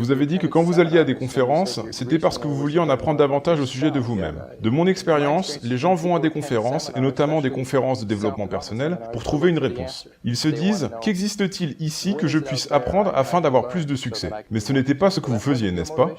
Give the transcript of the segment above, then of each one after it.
Vous avez dit que quand vous alliez à des conférences, c'était parce que vous vouliez en apprendre davantage au sujet de vous-même. De mon expérience, les gens vont à des conférences, et notamment des conférences de développement personnel, pour trouver une réponse. Ils se disent, qu'existe-t-il ici que je puisse apprendre afin d'avoir plus de succès? Mais ce n'était pas ce que vous faisiez, n'est-ce pas?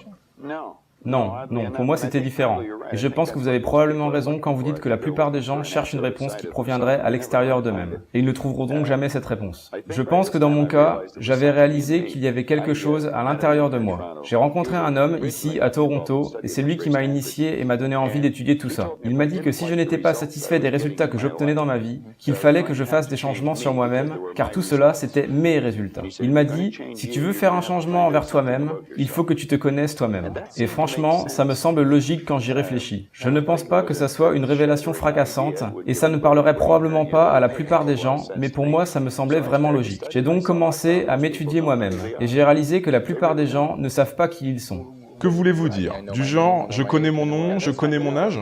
Non, pour moi c'était différent. Et je pense que vous avez probablement raison quand vous dites que la plupart des gens cherchent une réponse qui proviendrait à l'extérieur d'eux-mêmes. Et ils ne trouveront donc jamais cette réponse. Je pense que dans mon cas, j'avais réalisé qu'il y avait quelque chose à l'intérieur de moi. J'ai rencontré un homme ici à Toronto et c'est lui qui m'a initié et m'a donné envie d'étudier tout ça. Il m'a dit que si je n'étais pas satisfait des résultats que j'obtenais dans ma vie, qu'il fallait que je fasse des changements sur moi-même, car tout cela c'était mes résultats. Il m'a dit, si tu veux faire un changement envers toi-même, il faut que tu te connaisses toi-même. Et franchement, ça me semble logique quand j'y réfléchis. Je ne pense pas que ça soit une révélation fracassante, et ça ne parlerait probablement pas à la plupart des gens, mais pour moi ça me semblait vraiment logique. J'ai donc commencé à m'étudier moi-même, et j'ai réalisé que la plupart des gens ne savent pas qui ils sont. Que voulez-vous dire? Du genre, je connais mon nom, je connais mon âge?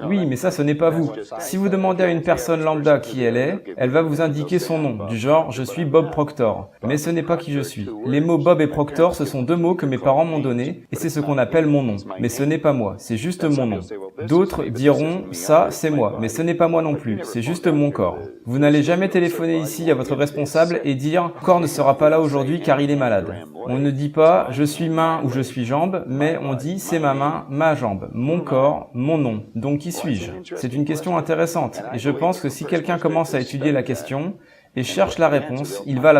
Oui, mais ça, ce n'est pas vous. Si vous demandez à une personne lambda qui elle est, elle va vous indiquer son nom, du genre « je suis Bob Proctor ». Mais ce n'est pas qui je suis. Les mots Bob et Proctor, ce sont deux mots que mes parents m'ont donnés, et c'est ce qu'on appelle mon nom. Mais ce n'est pas moi, c'est juste mon nom. D'autres diront « ça, c'est moi », mais ce n'est pas moi non plus, c'est juste mon corps. Vous n'allez jamais téléphoner ici à votre responsable et dire « corps ne sera pas là aujourd'hui car il est malade ». On ne dit pas « je suis main » ou « je suis jambe », mais on dit « c'est ma main, ma jambe, mon corps, mon nom ». Donc qui suis-je? C'est une question intéressante, et je pense que si quelqu'un commence à étudier la question et cherche la réponse, il va la trouver.